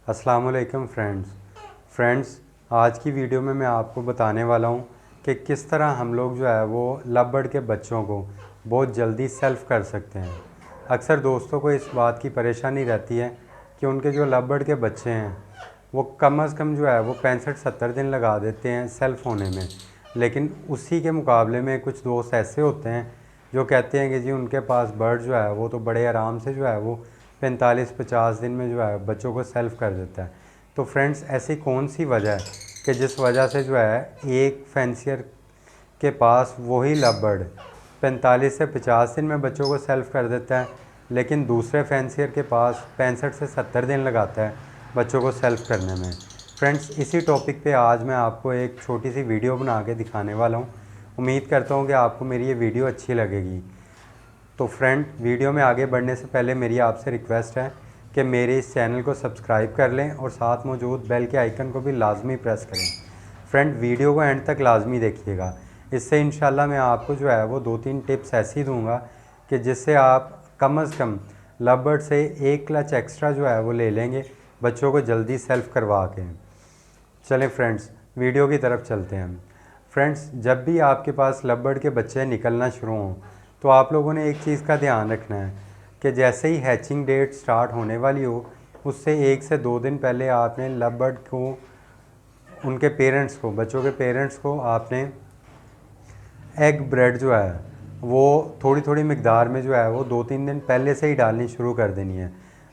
अस्सलाम वालेकुम फ्रेंड्स, आज की वीडियो में मैं आपको बताने वाला हूँ कि किस तरह हम लोग जो है वो लव बर्ड के बच्चों को बहुत जल्दी सेल्फ़ कर सकते हैं। अक्सर दोस्तों को इस बात की परेशानी रहती है कि उनके जो लव बर्ड के बच्चे हैं वो कम अज़ कम जो है वो 65-70 दिन लगा देते हैं सेल्फ़ होने में। लेकिन उसी के मुकाबले में कुछ दोस्त ऐसे होते हैं जो कहते हैं कि जी उनके पास बर्ड जो है वो तो बड़े आराम से जो है वो 45-50 दिन में जो है बच्चों को सेल्फ़ कर देता है। तो फ्रेंड्स, ऐसी कौन सी वजह है कि जिस वजह से जो है एक फैंसियर के पास वही लव बर्ड 45 से 50 दिन में बच्चों को सेल्फ़ कर देता है, लेकिन दूसरे फैंसियर के पास 65 से 70 दिन लगाता है बच्चों को सेल्फ़ करने में। फ्रेंड्स, इसी टॉपिक पे आज मैं आपको एक छोटी सी वीडियो बना के दिखाने वाला हूँ। उम्मीद करता हूँ कि आपको मेरी ये वीडियो अच्छी लगेगी। तो फ्रेंड, वीडियो में आगे बढ़ने से पहले मेरी आपसे रिक्वेस्ट है कि मेरे इस चैनल को सब्सक्राइब कर लें और साथ मौजूद बेल के आइकन को भी लाजमी प्रेस करें। फ्रेंड, वीडियो को एंड तक लाजमी देखिएगा। इससे इंशाल्लाह मैं आपको जो है वो 2-3 टिप्स ऐसी दूंगा कि जिससे आप कम अज़ कम लव बर्ड से एक क्लच एक्स्ट्रा जो है वो ले लेंगे बच्चों को जल्दी सेल्फ़ करवा के। चलें फ्रेंड्स, वीडियो की तरफ चलते हैं। फ्रेंड्स, जब भी आपके पास लव बर्ड के बच्चे निकलना शुरू हों तो आप लोगों ने एक चीज़ का ध्यान रखना है कि जैसे ही हैचिंग डेट स्टार्ट होने वाली हो उससे 1 से 2 दिन पहले आपने लव बर्ड को, उनके पेरेंट्स को, बच्चों के पेरेंट्स को आपने एग ब्रेड जो है वो थोड़ी थोड़ी मकदार में जो है वो 2-3 दिन पहले से ही डालनी शुरू कर देनी है,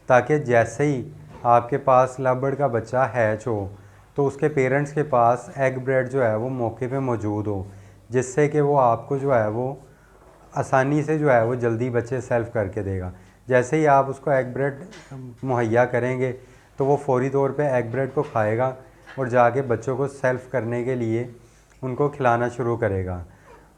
ताकि जैसे ही आपके पास लव बर्ड का बच्चा हैच हो तो उसके पेरेंट्स के पास एग ब्रेड जो है वो मौके पे मौजूद हो, जिससे कि वो आपको जो है वो आसानी से जो है वो जल्दी बच्चे सेल्फ़ करके देगा। जैसे ही आप उसको एग ब्रेड मुहैया करेंगे तो वो फ़ौरी तौर पे एग ब्रेड को खाएगा और जाके बच्चों को सेल्फ़ करने के लिए उनको खिलाना शुरू करेगा।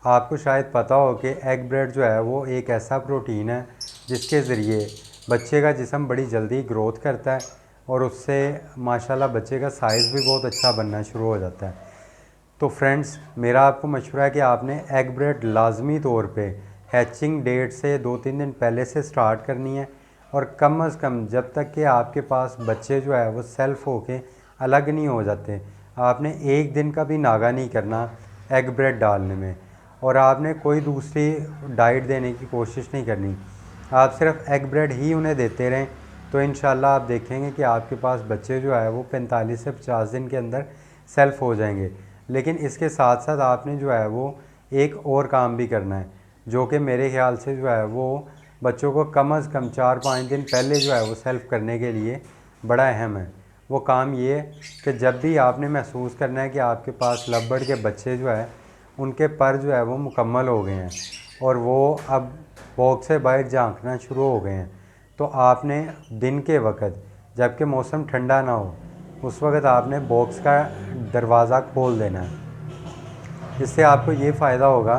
आपको शायद पता हो कि एग ब्रेड जो है वो एक ऐसा प्रोटीन है जिसके ज़रिए बच्चे का जिस्म बड़ी जल्दी ग्रोथ करता है और उससे माशाल्लाह बच्चे का साइज़ भी बहुत अच्छा बनना शुरू हो जाता है। तो फ्रेंड्स, मेरा आपको मशवरा है कि आपने एग ब्रेड लाजमी तौर पे हैचिंग डेट से 2-3 दिन पहले से स्टार्ट करनी है और कम अज़ कम जब तक कि आपके पास बच्चे जो है वो सेल्फ़ होके अलग नहीं हो जाते, आपने एक दिन का भी नागा नहीं करना एग ब्रेड डालने में, और आपने कोई दूसरी डाइट देने की कोशिश नहीं करनी। आप सिर्फ एग ब्रेड ही उन्हें देते रहें तो इंशाल्लाह आप देखेंगे कि आपके पास बच्चे जो है वो 45 से 50 दिन के अंदर सेल्फ़ हो जाएंगे। लेकिन इसके साथ साथ आपने जो है वो एक और काम भी करना है, जो कि मेरे ख्याल से जो है वो बच्चों को कम अज़ कम 4-5 दिन पहले जो है वो सेल्फ़ करने के लिए बड़ा अहम है। वो काम ये है कि जब भी आपने महसूस करना है कि आपके पास लव बर्ड के बच्चे जो है उनके पर जो है वो मुकम्मल हो गए हैं और वो अब बॉक्स से बाहर झांकना शुरू हो गए हैं, तो आपने दिन के वक्त, जबकि मौसम ठंडा ना हो, उस वक्त आपने बॉक्स का दरवाज़ा खोल देना है। इससे आपको ये फ़ायदा होगा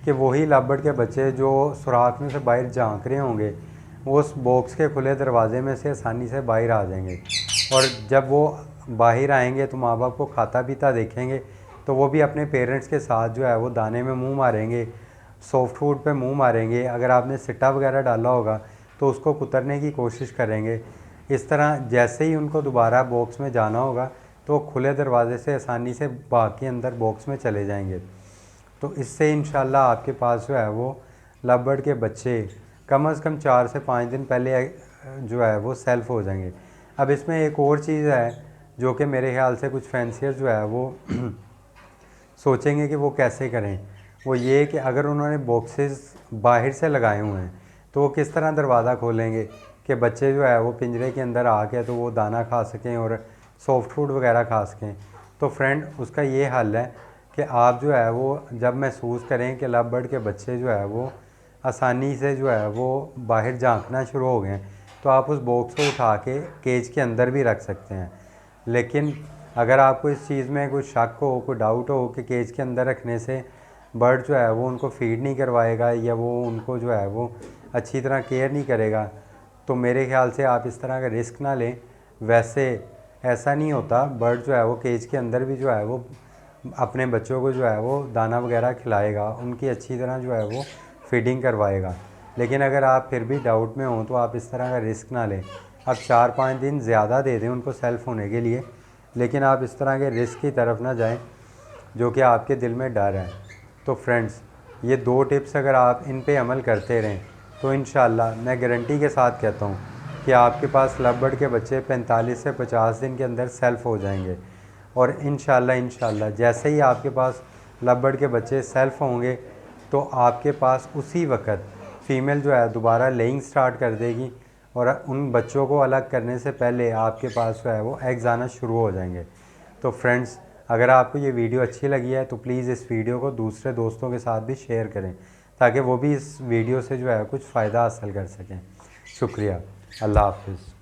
कि वही लव बर्ड के बच्चे जो सुराख में से बाहर झांक रहे होंगे वो उस बॉक्स के खुले दरवाजे में से आसानी से बाहर आ जाएंगे, और जब वो बाहर आएंगे तो माँ बाप को खाता पीता देखेंगे तो वो भी अपने पेरेंट्स के साथ जो है वो दाने में मुंह मारेंगे, सॉफ्ट फूड पे मुंह मारेंगे। अगर आपने सिट्टा वगैरह डाला होगा तो उसको कुतरने की कोशिश करेंगे। इस तरह जैसे ही उनको दोबारा बॉक्स में जाना होगा तो वो खुले दरवाजे से आसानी से भाग के अंदर बॉक्स में चले जाएंगे। तो इससे इंशाल्लाह आपके पास जो है वो लव बर्ड के बच्चे कम अज़ कम 4 से 5 दिन पहले जो है वो सेल्फ़ हो जाएंगे। अब इसमें एक और चीज़ है जो कि मेरे ख्याल से कुछ फैंसियर जो है वो सोचेंगे कि वो कैसे करें। वो ये कि अगर उन्होंने बॉक्सेस बाहर से लगाए हुए हैं तो वो किस तरह दरवाज़ा खोलेंगे कि बच्चे जो है वो पिंजरे के अंदर आके तो वो दाना खा सकें और सॉफ्ट फूड वगैरह खा सकें। तो फ्रेंड, उसका ये हल है कि आप जो है वो जब महसूस करें कि लव बर्ड के बच्चे जो है वो आसानी से जो है वो बाहर झांकना शुरू हो गए हैं तो आप उस बॉक्स को उठा के केज के अंदर भी रख सकते हैं। लेकिन अगर आपको इस चीज़ में कोई शक हो, कोई डाउट हो कि केज के अंदर रखने से बर्ड जो है वो उनको फीड नहीं करवाएगा या वो उनको जो है वो अच्छी तरह केयर नहीं करेगा, तो मेरे ख्याल से आप इस तरह का रिस्क ना लें। वैसे ऐसा नहीं होता, बर्ड जो है वो केज के अंदर भी जो है वो अपने बच्चों को जो है वो दाना वगैरह खिलाएगा, उनकी अच्छी तरह जो है वो फीडिंग करवाएगा। लेकिन अगर आप फिर भी डाउट में हों तो आप इस तरह का रिस्क ना लें। आप 4-5 दिन ज़्यादा दे दें उनको सेल्फ़ होने के लिए, लेकिन आप इस तरह के रिस्क की तरफ ना जाएं जो कि आपके दिल में डर है। तो फ्रेंड्स, ये 2 टिप्स अगर आप इन पे अमल करते रहें तो इंशाल्लाह मैं गारंटी के साथ कहता हूँ कि आपके पास लव बर्ड के बच्चे 45 से 50 दिन के अंदर सेल्फ़ हो जाएंगे। और इंशाल्लाह जैसे ही आपके पास लव बर्ड के बच्चे सेल्फ़ होंगे तो आपके पास उसी वक्त फ़ीमेल जो है दोबारा लेइंग स्टार्ट कर देगी और उन बच्चों को अलग करने से पहले आपके पास जो है वो एग्स आना शुरू हो जाएंगे। तो फ्रेंड्स, अगर आपको ये वीडियो अच्छी लगी है तो प्लीज़ इस वीडियो को दूसरे दोस्तों के साथ भी शेयर करें ताकि वो भी इस वीडियो से जो है कुछ फ़ायदा हासिल कर सकें। शुक्रिया। अल्लाह हाफ़िज़।